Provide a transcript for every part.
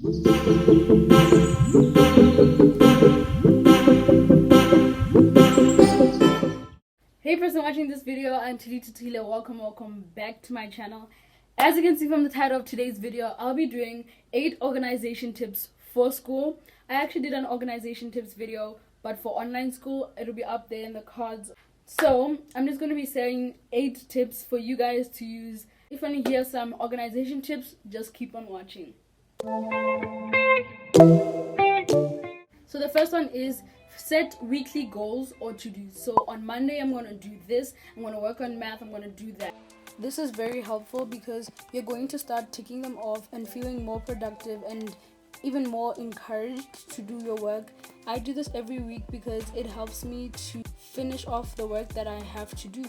Hey person watching this video, I'm Talitha. Welcome back to my channel. As you can see from the title of today's video, I'll be doing 8 organization tips for school. I actually did an organization tips video, but for online school, it'll be up there in the cards. So I'm just going to be saying 8 tips for you guys to use. If you want to hear some organization tips, just keep on watching. So the first one is set weekly goals or to-dos. So on Monday, I'm going to do this. I'm going to work on math. I'm going to do that. This is very helpful because you're going to start ticking them off and feeling more productive and even more encouraged to do your work. I do this every week because it helps me to finish off the work that I have to do.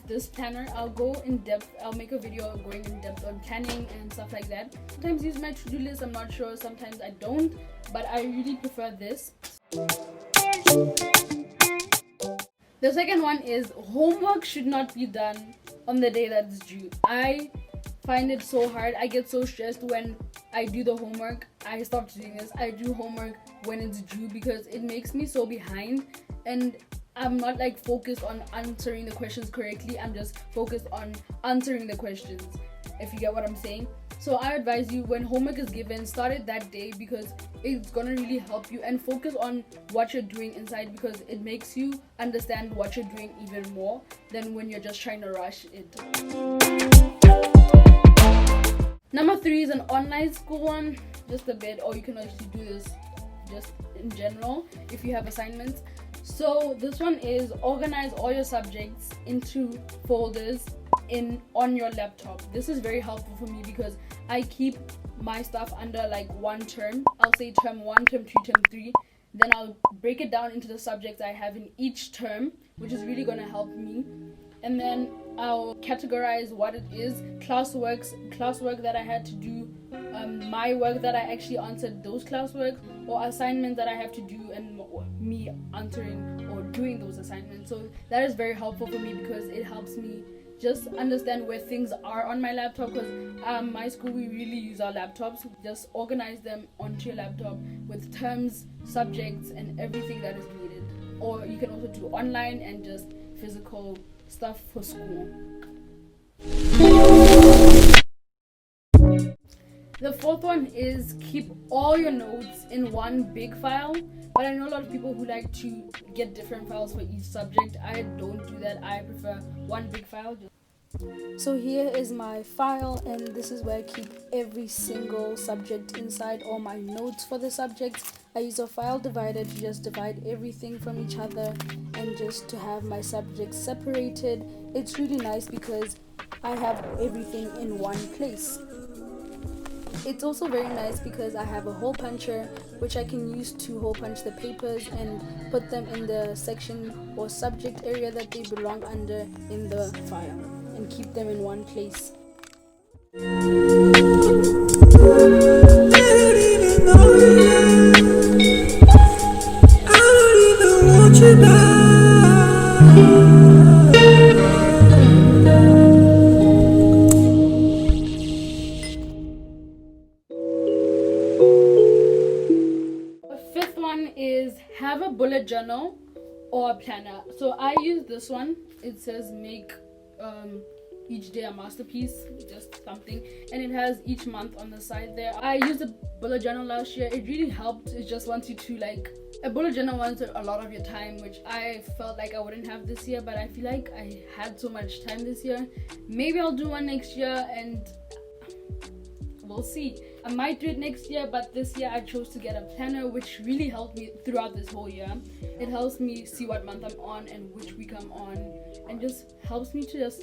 This planner, I'll go in depth. I'll make a video going in depth on planning and stuff like that. Sometimes use my to-do list, I'm not sure, sometimes I don't, but I really prefer this. The second one is homework should not be done on the day that's due. I find it so hard. I get so stressed when I do the homework. I stopped doing this. I do homework when it's due because it makes me so behind, and I'm not like focused on answering the questions correctly. I'm just focused on answering the questions, if you get what I'm saying. So I advise you, when homework is given, start it that day because it's gonna really help you, and focus on what you're doing inside because it makes you understand what you're doing even more than when you're just trying to rush it. Number 3 is an online school one, just a bit, or you can actually do this just in general if you have assignments. So this one is organize all your subjects into folders on your laptop. This is very helpful for me because I keep my stuff under like one term. I'll say term 1, term 2, term 3. Then I'll break it down into the subjects I have in each term, which is really going to help me. And then I'll categorize what it is, classwork that I had to do, my work that I actually answered those classwork, or assignments that I have to do, and me answering or doing those assignments. So that is very helpful for me because it helps me just understand where things are on my laptop, because my school, we really use our laptops. Just organize them onto your laptop with terms, subjects, and everything that is needed. Or you can also do online and just physical stuff for school. The fourth one is keep all your notes in one big file. But I know a lot of people who like to get different files for each subject. I don't do that. I prefer one big file. So here is my file, and this is where I keep every single subject inside, all my notes for the subjects. I use a file divider to just divide everything from each other and just to have my subjects separated. It's really nice because I have everything in one place. It's also very nice because I have a hole puncher which I can use to hole punch the papers and put them in the section or subject area that they belong under in the file, and keep them in one place. Is have a bullet journal or a planner. So I use this one. It says make each day a masterpiece, just something, and it has each month on the side there. I used a bullet journal last year. It really helped. It just wants you to a bullet journal wants a lot of your time, which I felt like I wouldn't have this year, but I feel like I had so much time this year. Maybe I'll do one next year, and we'll see. I might do it next year, but this year I chose to get a planner, which really helped me throughout this whole year. It helps me see what month I'm on and which week I'm on, and just helps me to just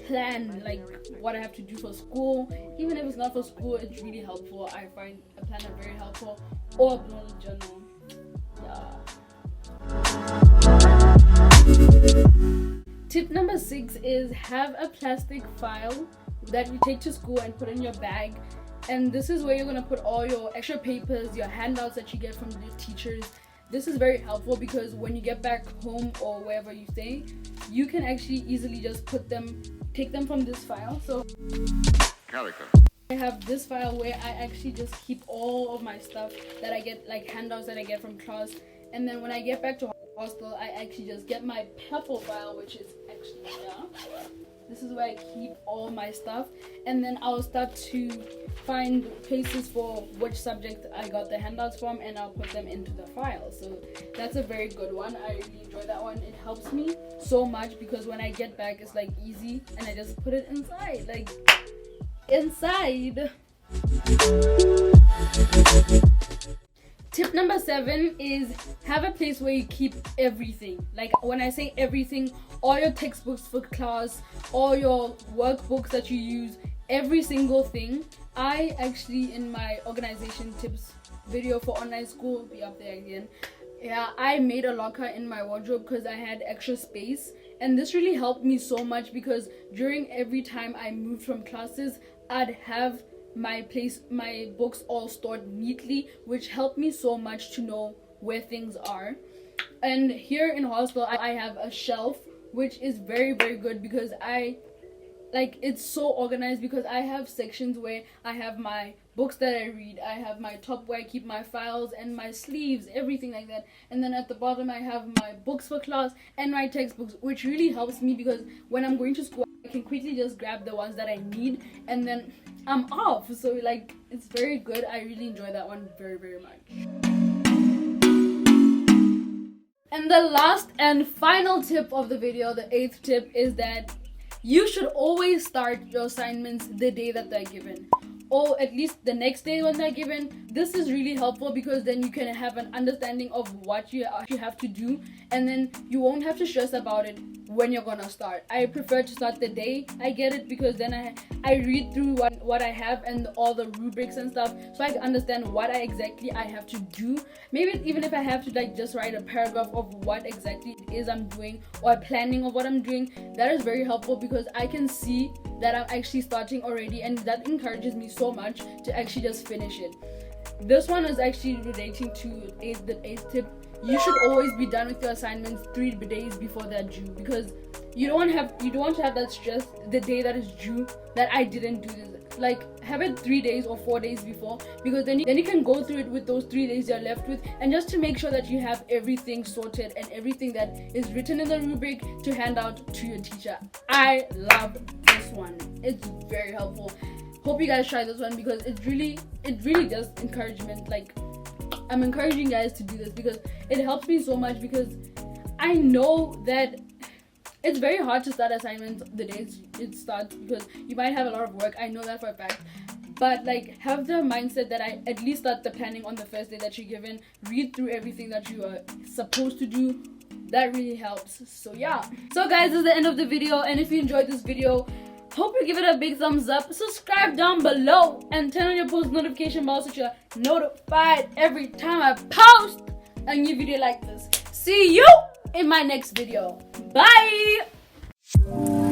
plan what I have to do for school. Even if it's not for school, it's really helpful. I find a planner very helpful, or a bullet journal. Tip number 6 is have a plastic file that you take to school and put in your bag. And this is where you're going to put all your extra papers, your handouts that you get from the teachers. this is very helpful because when you get back home or wherever you stay, you can actually easily just take them from this file. So I have this file where I actually just keep all of my stuff that I get, like handouts that I get from class, and then when I get back to hostel, I actually just get my purple file, which is actually here. This is where I keep all my stuff, and then I'll start to find places for which subject I got the handouts from, and I'll put them into the file. So that's a very good one. I really enjoy that one. It helps me so much because when I get back, it's like easy, and I just put it inside, like inside. Tip number 7 is have a place where you keep everything. Like when I say everything, all your textbooks for class, all your workbooks that you use, every single thing. I actually, in my organization tips video for online school, will be up there again. Yeah, I made a locker in my wardrobe because I had extra space, and this really helped me so much because during every time I moved from classes, I'd have my books all stored neatly, which helped me so much to know where things are. And here in hostel, I have a shelf, which is very, very good because it's so organized because I have sections where I have my books that I read, I have my top where I keep my files and my sleeves, everything like that, and then at the bottom I have my books for class and my textbooks, which really helps me because when I'm going to school, I can quickly just grab the ones that I need and then I'm off. So like, it's very good. I really enjoy that one very, very much. And the last and final tip of the video, the 8th tip, is that you should always start your assignments the day that they're given, or at least the next day when they're given. This is really helpful because then you can have an understanding of what you have to do, and then you won't have to stress about it when you're gonna start. I prefer to start the day I get it because then I read through what I have and all the rubrics and stuff, so I can understand what I have to do. Maybe even if I have to like just write a paragraph of what exactly it is I'm doing or planning of what I'm doing, that is very helpful because I can see that I'm actually starting already, and that encourages me so much to actually just finish it. This one is actually relating to the 8th tip. You should always be done with your assignments 3 days before they're due because you don't want to have that stress the day that is due that I didn't do this. Like, have it 3 days or 4 days before, because then you can go through it with those 3 days you're left with, and just to make sure that you have everything sorted and everything that is written in the rubric to hand out to your teacher. I love this one. It's very helpful. Hope you guys try this one because it really does encouragement. Like, I'm encouraging guys to do this because it helps me so much, because I know that it's very hard to start assignments the day it starts because you might have a lot of work. I know that for a fact. But like, have the mindset that I at least start the planning on the first day that you're given, read through everything that you are supposed to do. That really helps. So yeah. So guys, this is the end of the video, and if you enjoyed this video, hope you give it a big thumbs up, subscribe down below, and turn on your post notification bell so you're notified every time I post a new video like this. See you in my next video. Bye!